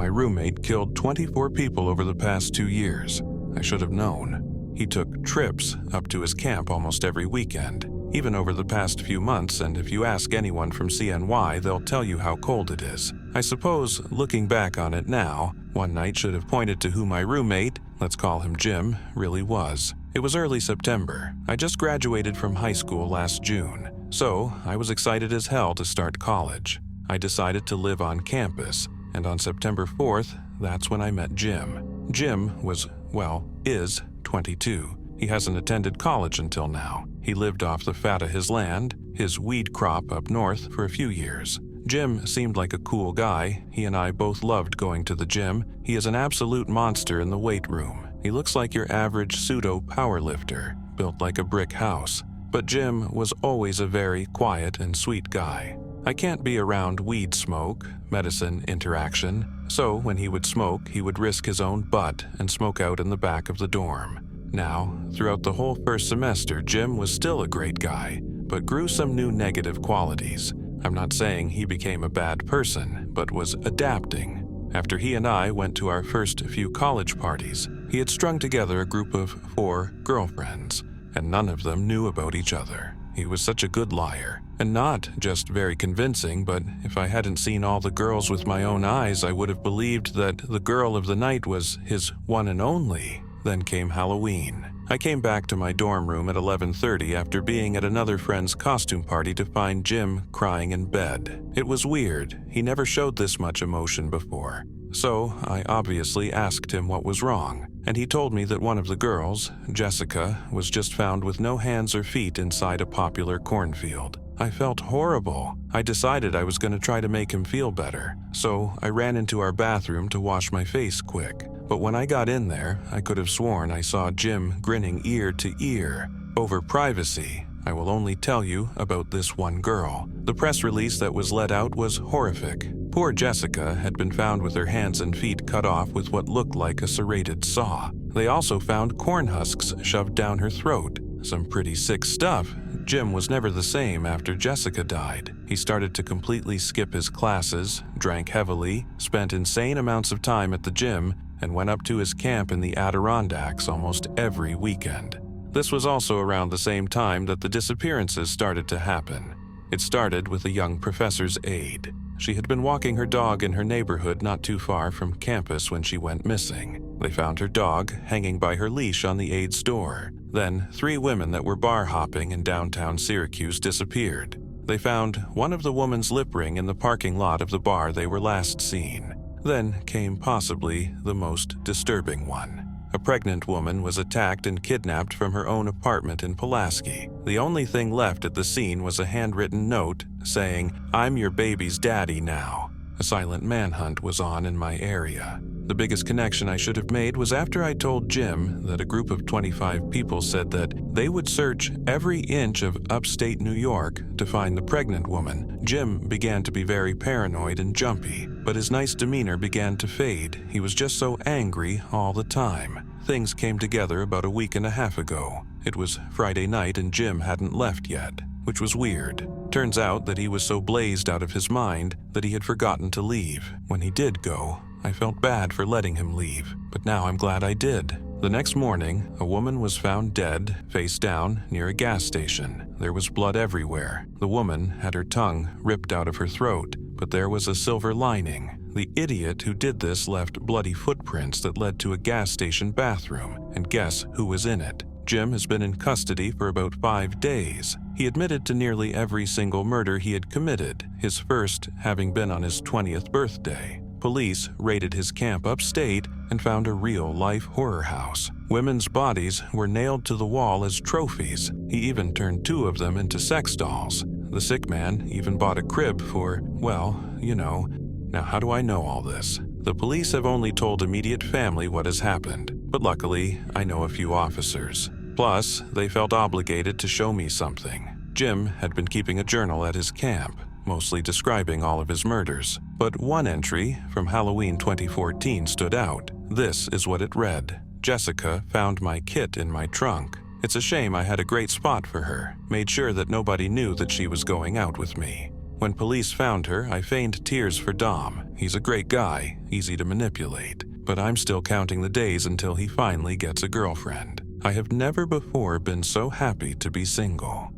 My roommate killed 24 people over the past 2 years. I should have known. He took trips up to his camp almost every weekend, even over the past few months, and if you ask anyone from CNY, they'll tell you how cold it is. I suppose, looking back on it now, one night should have pointed to who my roommate, let's call him Jim, really was. It was early September. I just graduated from high school last June, so I was excited as hell to start college. I decided to live on campus, and on September 4th, that's when I met Jim. Jim was, is 22. He hasn't attended college until now. He lived off the fat of his land, his weed crop up north, for a few years. Jim seemed like a cool guy. He and I both loved going to the gym. He is an absolute monster in the weight room. He looks like your average pseudo powerlifter, built like a brick house. But Jim was always a very quiet and sweet guy. I can't be around weed smoke, medicine interaction, so when he would smoke, he would risk his own butt and smoke out in the back of the dorm. Now, throughout the whole first semester, Jim was still a great guy, but grew some new negative qualities. I'm not saying he became a bad person, but was adapting. After he and I went to our first few college parties, he had strung together a group of 4 girlfriends, and none of them knew about each other. He was such a good liar, and not just very convincing, but if I hadn't seen all the girls with my own eyes, I would have believed that the girl of the night was his one and only. Then came Halloween. I came back to my dorm room at 11:30 after being at another friend's costume party to find Jim crying in bed. It was weird. He never showed this much emotion before. So I obviously asked him what was wrong, and he told me that one of the girls, Jessica, was just found with no hands or feet inside a popular cornfield. I felt horrible. I decided I was going to try to make him feel better, so I ran into our bathroom to wash my face quick. But when I got in there, I could have sworn I saw Jim grinning ear to ear. Over privacy, I will only tell you about this one girl. The press release that was let out was horrific. Poor Jessica had been found with her hands and feet cut off with what looked like a serrated saw. They also found corn husks shoved down her throat. Some pretty sick stuff. Jim was never the same after Jessica died. He started to completely skip his classes, drank heavily, spent insane amounts of time at the gym, and went up to his camp in the Adirondacks almost every weekend. This was also around the same time that the disappearances started to happen. It started with a young professor's aide. She had been walking her dog in her neighborhood not too far from campus when she went missing. They found her dog hanging by her leash on the aide's door. Then 3 women that were bar hopping in downtown Syracuse disappeared. They found one of the woman's lip ring in the parking lot of the bar they were last seen. Then came possibly the most disturbing one. A pregnant woman was attacked and kidnapped from her own apartment in Pulaski. The only thing left at the scene was a handwritten note saying, "I'm your baby's daddy now." A silent manhunt was on in my area. The biggest connection I should have made was after I told Jim that a group of 25 people said that they would search every inch of upstate New York to find the pregnant woman. Jim began to be very paranoid and jumpy, but his nice demeanor began to fade. He was just so angry all the time. Things came together about a week and a half ago. It was Friday night and Jim hadn't left yet, which was weird. Turns out that he was so blazed out of his mind that he had forgotten to leave. When he did go, I felt bad for letting him leave, but now I'm glad I did. The next morning, a woman was found dead, face down, near a gas station. There was blood everywhere. The woman had her tongue ripped out of her throat, but there was a silver lining. The idiot who did this left bloody footprints that led to a gas station bathroom, and guess who was in it? Jim has been in custody for about 5 days. He admitted to nearly every single murder he had committed, his first having been on his 20th birthday. Police raided his camp upstate and found a real-life horror house. Women's bodies were nailed to the wall as trophies. He even turned 2 of them into sex dolls. The sick man even bought a crib for, well, you know. Now, how do I know all this? The police have only told immediate family what has happened, but luckily, I know a few officers. Plus, they felt obligated to show me something. Jim had been keeping a journal at his camp, mostly describing all of his murders. But one entry from Halloween 2014 stood out. This is what it read. Jessica found my kit in my trunk. It's a shame I had a great spot for her, made sure that nobody knew that she was going out with me. When police found her, I feigned tears for Dom. He's a great guy, easy to manipulate, but I'm still counting the days until he finally gets a girlfriend. I have never before been so happy to be single.